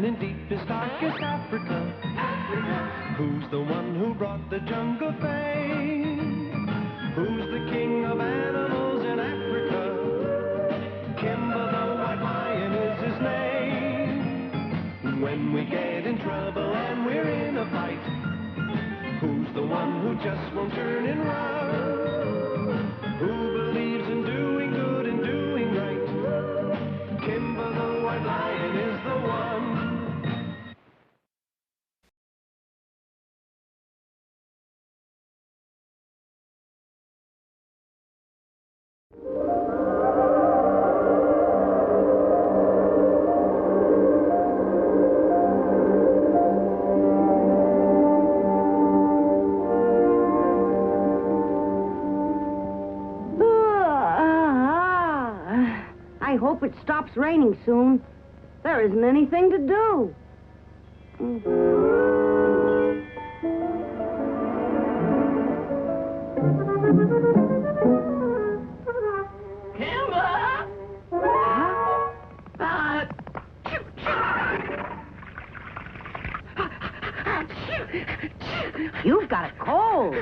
man in deepest, darkest Africa? Who's the one who brought the jungle fame? Who's the king of animals in Africa? Kimba the white lion is his name. When we get in trouble and we're in a fight, who's the one who just won't turn and run? Who believes in doing good and doing right? Kimba the white lion is the one. I hope it stops raining soon. There isn't anything to do. Kimba! You've got a cold.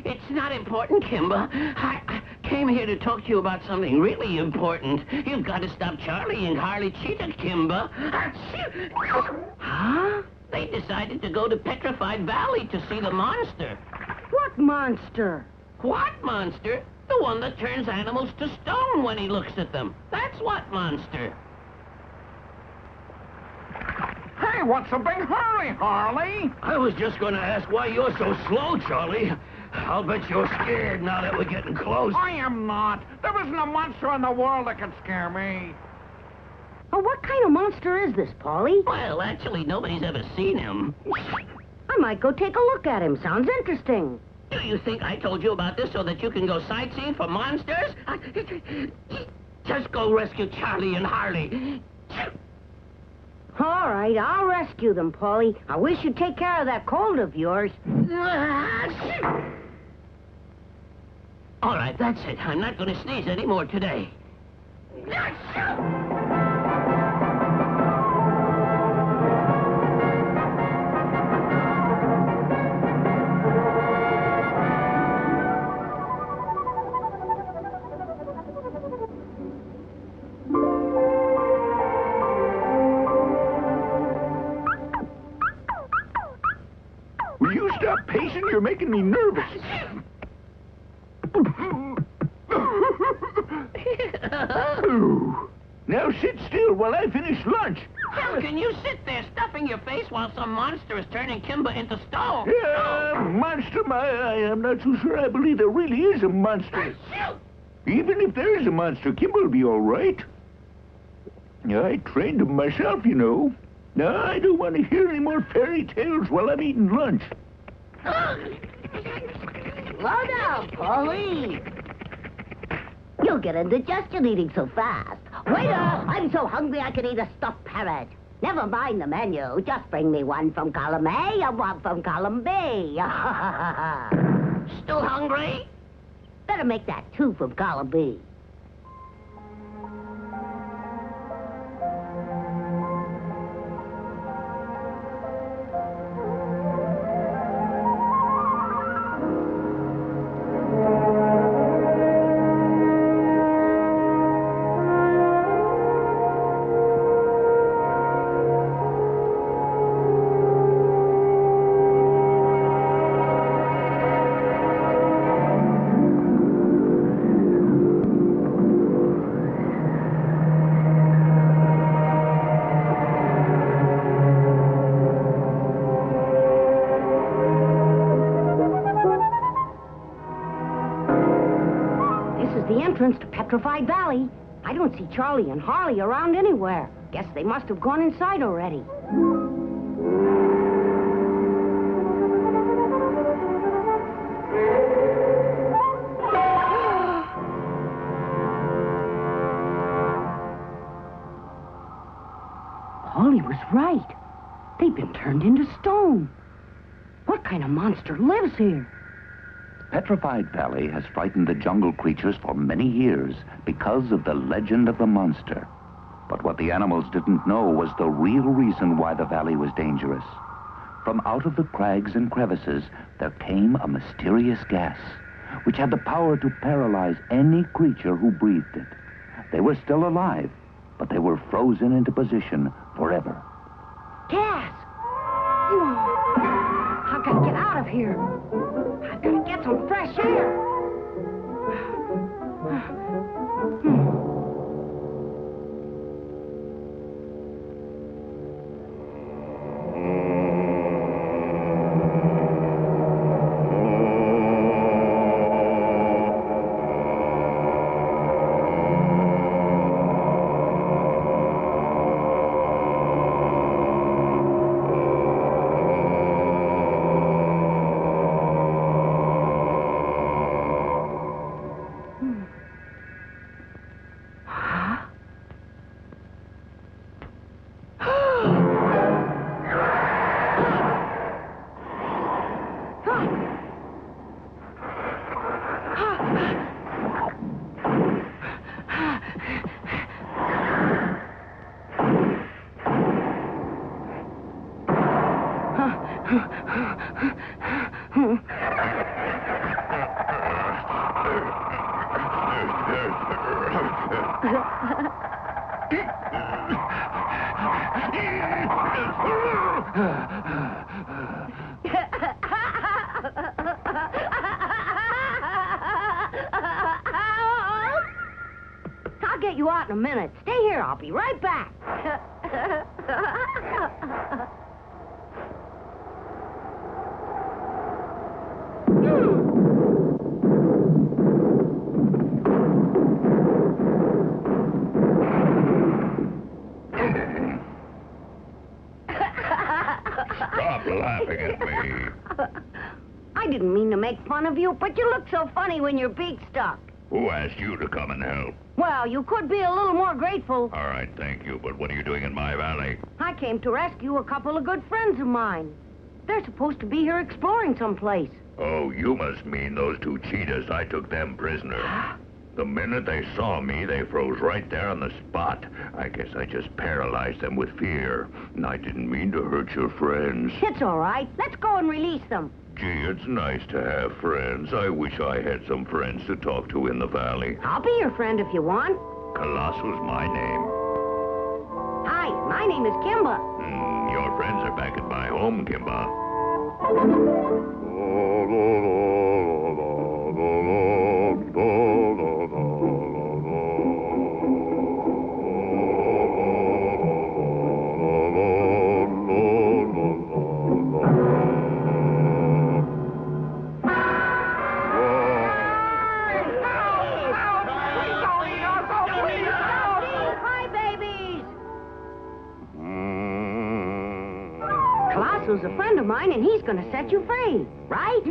It's not important, Kimba. I came here to talk to you about something really important. You've got to stop Charlie and Harley Cheetah, Kimba. Huh? They decided to go to Petrified Valley to see the monster. What monster? What monster? The one that turns animals to stone when he looks at them. That's what monster. Hey, what's the big hurry, Harley? I was just going to ask why you're so slow, Charlie. I'll bet you're scared now that we're getting close. I am not. There isn't a monster in the world that can scare me. Oh, what kind of monster is this, Polly? Well, actually, nobody's ever seen him. I might go take a look at him. Sounds interesting. Do you think I told you about this so that you can go sightseeing for monsters? Just go rescue Charlie and Harley. All right, I'll rescue them, Polly. I wish you'd take care of that cold of yours. All right, that's it. I'm not going to sneeze anymore today. Will you stop pacing? You're making me nervous. Now sit still while I finish lunch. How can you sit there stuffing your face while some monster is turning Kimba into stone? Monster, I'm not so sure I believe there really is a monster. Even if there is a monster, Kimba will be all right. I trained him myself, you know. No, I don't want to hear any more fairy tales while I'm eating lunch. Slow down, Polly. You'll get indigestion eating so fast. Waiter, I'm so hungry I could eat a stuffed parrot. Never mind the menu. Just bring me one from column A and one from column B. Still hungry? Better make that two from column B. The entrance to Petrified Valley. I don't see Charlie and Harley around anywhere. Guess they must have gone inside already. Polly was right. They've been turned into stone. What kind of monster lives here? Petrified Valley has frightened the jungle creatures for many years because of the legend of the monster. But what the animals didn't know was the real reason why the valley was dangerous. From out of the crags and crevices, there came a mysterious gas, which had the power to paralyze any creature who breathed it. They were still alive, but they were frozen into position forever. Gas! I've got to get out of here. I've got to get some fresh air. I'll get you out in a minute. Stay here. I'll be right back. Stop laughing at me. I didn't mean to make fun of you, but you look so funny when your beak's stuck. Who asked you to come and help? Well, you could be a little more grateful. All right, thank you, but what are you doing in my valley? I came to rescue a couple of good friends of mine. They're supposed to be here exploring someplace. Oh, you must mean those two cheetahs. I took them prisoner. The minute they saw me, they froze right there on the spot. I guess I just paralyzed them with fear. And I didn't mean to hurt your friends. It's all right. Let's go and release them. Gee, it's nice to have friends. I wish I had some friends to talk to in the valley. I'll be your friend if you want. Colossal's my name. Hi, my name is Kimba. Your friends are back at my home, Kimba. Colossal's a friend of mine, and he's going to set you free, right?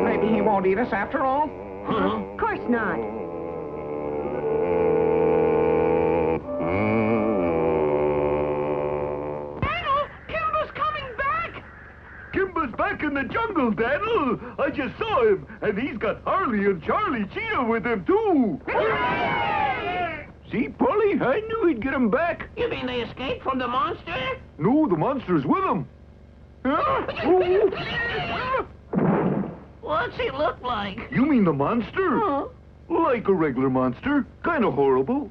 Maybe he won't eat us after all? Of course not. Kimba's back in the jungle, Daniel. I just saw him, and he's got Harley and Charlie Cheetah with him, too. See, Polly, I knew he'd get him back. You mean they escaped from the monster? No, the monster's with him. What's he look like? You mean the monster? Huh? Like a regular monster. Kind of horrible.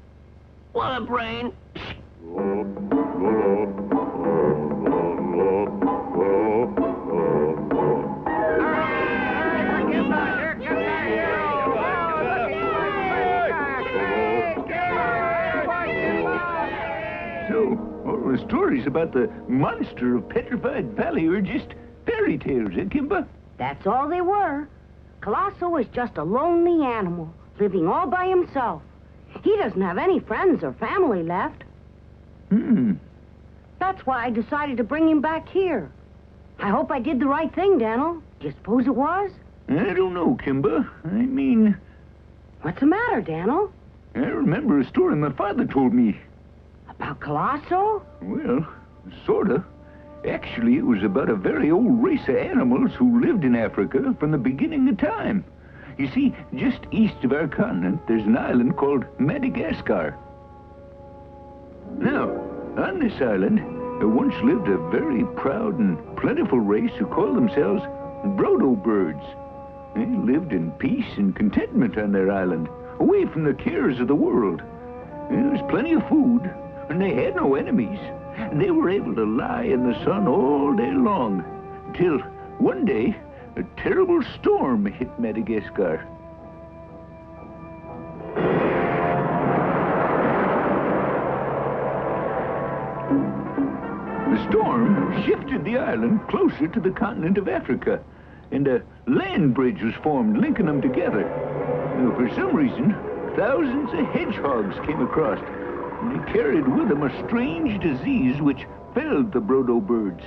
What a brain. So, all the stories about the monster of Petrified Valley are just fairy tales, eh, Kimba? That's all they were. Colosso is just a lonely animal, living all by himself. He doesn't have any friends or family left. That's why I decided to bring him back here. I hope I did the right thing, Daniel. Do you suppose it was? I don't know, Kimba. I mean, What's the matter, Daniel? I remember a story my father told me. About Colosso? Well, sorta. Actually, it was about a very old race of animals who lived in Africa from the beginning of time. You see, just east of our continent, there's an island called Madagascar. Now, on this island, there once lived a very proud and plentiful race who called themselves Brodo birds. They lived in peace and contentment on their island, away from the cares of the world. There was plenty of food, and they had no enemies. They were able to lie in the sun all day long, until one day, a terrible storm hit Madagascar. The storm shifted the island closer to the continent of Africa, and a land bridge was formed linking them together. Now, for some reason, thousands of hedgehogs came across, and they carried with them a strange disease which felled the Brodo birds.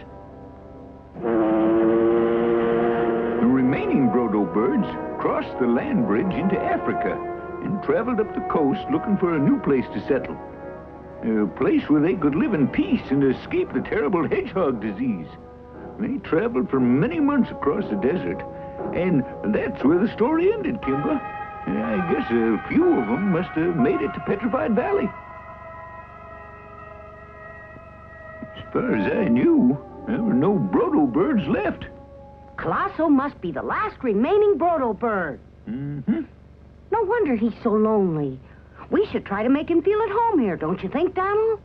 The remaining Brodo birds crossed the land bridge into Africa and traveled up the coast looking for a new place to settle. A place where they could live in peace and escape the terrible hedgehog disease. They traveled for many months across the desert, and that's where the story ended, Kimba. I guess a few of them must have made it to Petrified Valley. As far as I knew, there were no Brodo birds left. Colosso must be the last remaining Brodo bird. Mm-hmm. No wonder he's so lonely. We should try to make him feel at home here, don't you think, Donald?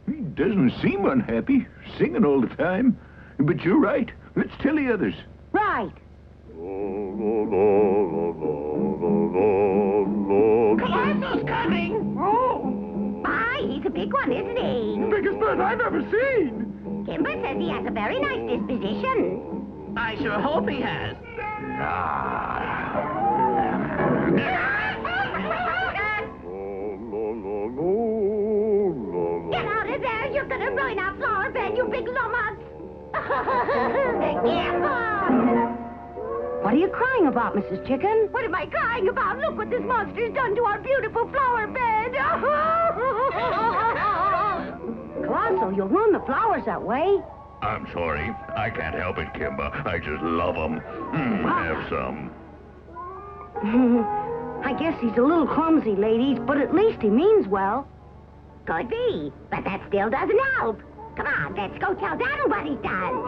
He doesn't seem unhappy, singing all the time. But you're right. Let's tell the others. Right. Colosso's coming! Oh, my, he's a big one, isn't he? The biggest bird I've ever seen. Kimba says he has a very nice disposition. I sure hope he has. Get out of there! You're gonna ruin our flower bed, you big lummox! Kimba! What are you crying about, Mrs. Chicken? What am I crying about? Look what this monster's done to our beautiful flower bed! Colosso, you'll ruin the flowers that way. I'm sorry. I can't help it, Kimba. I just love them. Have some. I guess he's a little clumsy, ladies, but at least he means well. Could be, but that still doesn't help. Come on, let's go tell Donald what he's done.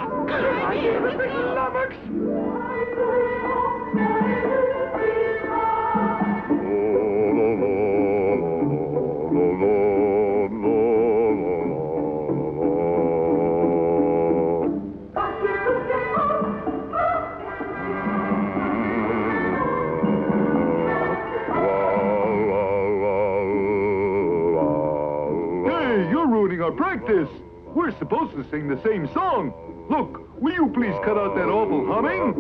Hey, you're ruining our practice. We're supposed to sing the same song. Look, will you please cut out that awful humming?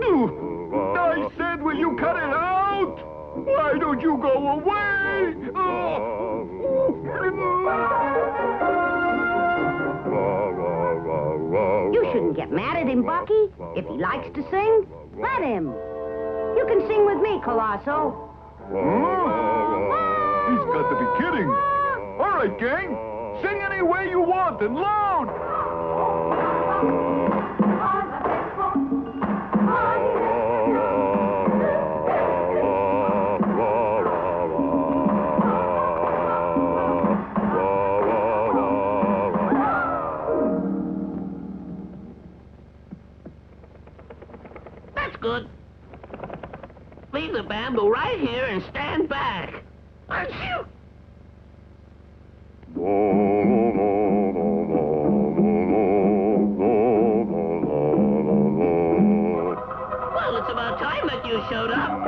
No, I said, will you cut it out? Why don't you go away? You shouldn't get mad at him, Bucky. If he likes to sing, let him. You can sing with me, Colosso. He's got to be kidding. All right, gang. Sing any way you want and loud. That's good. Leave the bamboo right here and stand back. Achoo! Well, it's about time that you showed up.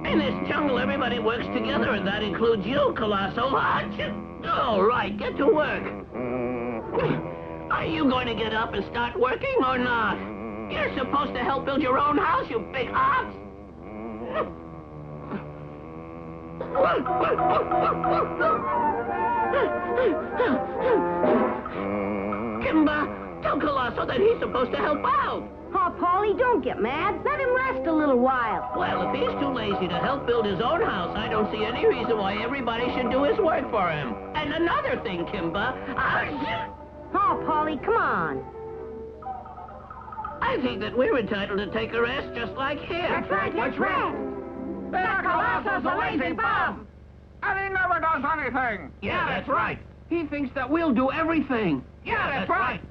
In this jungle, everybody works together, and that includes you, Colosso. Achoo! All right, get to work. Are you going to get up and start working or not? You're supposed to help build your own house, you big ox. Kimba, tell Colosso that he's supposed to help out. Oh, Paulie, don't get mad. Let him rest a little while. Well, if he's too lazy to help build his own house, I don't see any reason why everybody should do his work for him. And another thing, Kimba, Oh, Polly, come on. I think that we're entitled to take a rest just like him. That's right. That Colossus a lazy bum. And he never does anything. Yeah, that's right. He thinks that we'll do everything. Yeah, that's right.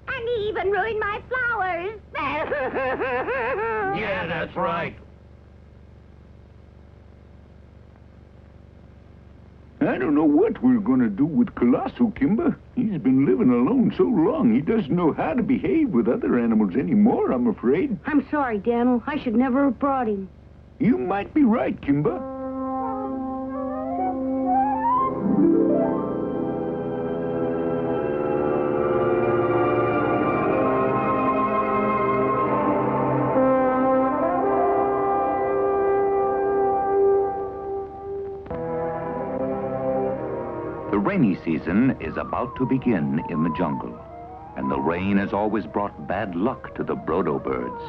And he even ruined my flowers. Yeah, that's right. I don't know what we're going to do with Colosso, Kimba. He's been living alone so long, he doesn't know how to behave with other animals anymore, I'm afraid. I'm sorry, Daniel. I should never have brought him. You might be right, Kimba. The rainy season is about to begin in the jungle, and the rain has always brought bad luck to the Brodo birds.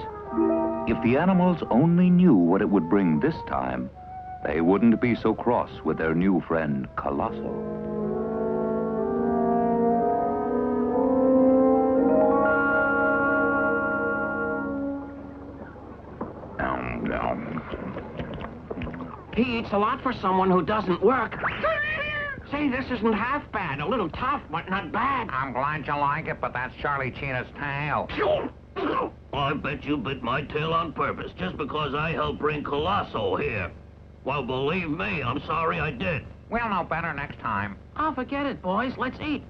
If the animals only knew what it would bring this time, they wouldn't be so cross with their new friend, Colosso. He eats a lot for someone who doesn't work. Say, this isn't half bad. A little tough, but not bad. I'm glad you like it, but that's Charlie Cheetah's tail. I bet you bit my tail on purpose just because I helped bring Colosso here. Well, believe me, I'm sorry I did. We'll know better next time. Oh, forget it, boys. Let's eat.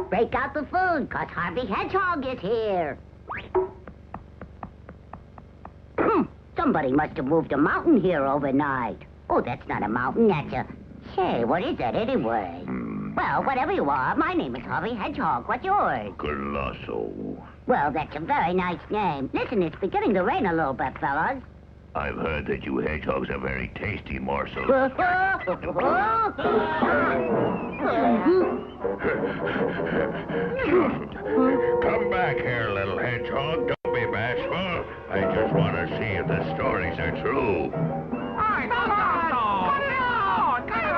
Break out the food, 'cause Harvey Hedgehog is here. Somebody must have moved a mountain here overnight. Oh, that's not a mountain, that's a... Say, what is that anyway? Well, whatever you are, my name is Harvey Hedgehog. What's yours? Colosso. Well, that's a very nice name. Listen, it's beginning to rain a little bit, fellas. I've heard that you hedgehogs are very tasty morsels. Come back here, little hedgehog. Don't be bashful. I just want to see if the stories are true. Hey, Colosso! Cut it out! Cut it out!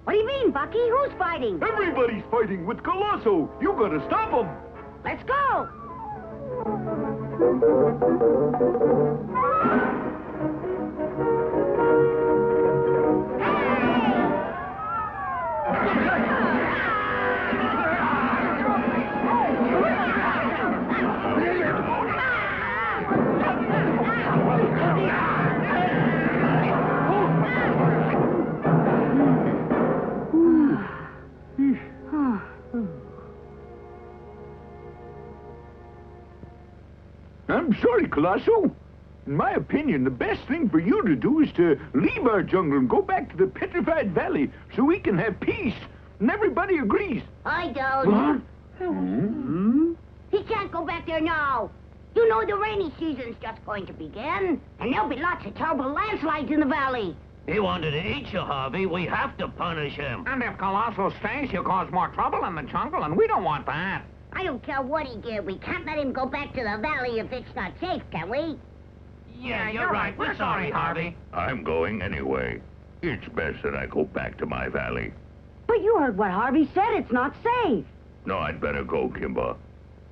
What do you mean, Bucky? Who's fighting? Everybody's fighting with Colosso. You gotta stop them. Let's go. I'm sorry, Colosso. In my opinion, the best thing for you to do is to leave our jungle and go back to the Petrified Valley so we can have peace. And everybody agrees. I don't. What? He can't go back there now. You know the rainy season's just going to begin, and there'll be lots of terrible landslides in the valley. He wanted to eat you, Harvey. We have to punish him. And if Colosso stays, he'll cause more trouble in the jungle, and we don't want that. I don't care what he did. We can't let him go back to the valley if it's not safe, can we? Yeah, you're right. We're sorry, Harvey. I'm going anyway. It's best that I go back to my valley. But you heard what Harvey said. It's not safe. No, I'd better go, Kimba.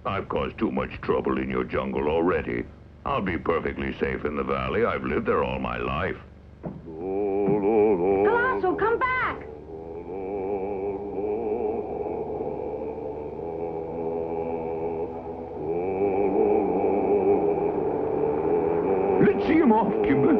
I've caused too much trouble in your jungle already. I'll be perfectly safe in the valley. I've lived there all my life. Colosso, come back. Let's see him off, Kimba.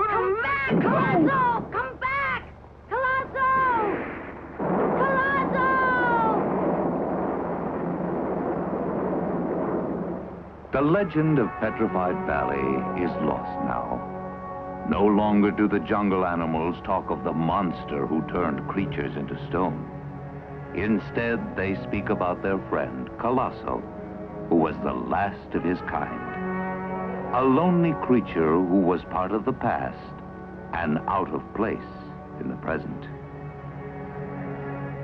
Come back, Colosso! Come back! Colosso! Colosso! The legend of Petrified Valley is lost now. No longer do the jungle animals talk of the monster who turned creatures into stone. Instead, they speak about their friend, Colosso, who was the last of his kind. A lonely creature who was part of the past and out of place in the present.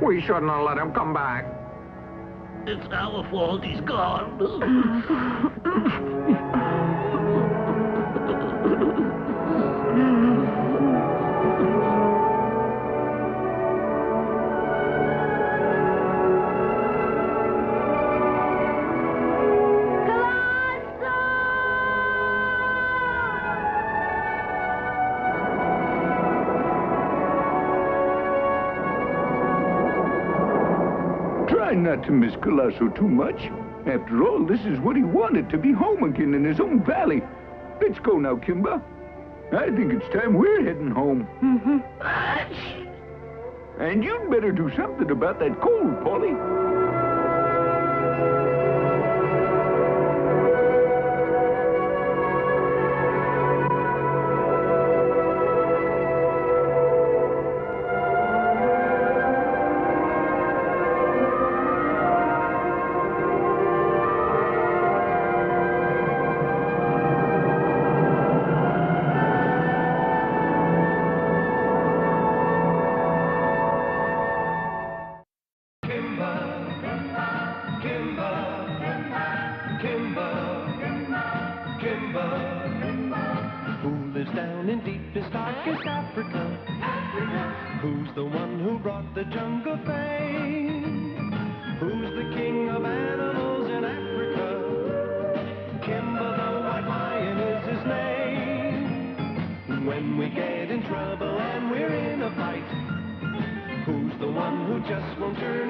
We shouldn't have let him come back. It's our fault he's gone. Try not to miss Colosso too much. After all, this is what he wanted, to be home again in his own valley. Let's go now, Kimba. I think it's time we're heading home. And you'd better do something about that cold, Polly. Who lives down in deepest, darkest Africa? Who's the one who brought the jungle fame? Who's the king of animals in Africa? Kimba the white lion is his name. When we get in trouble and we're in a fight, who's the one who just won't turn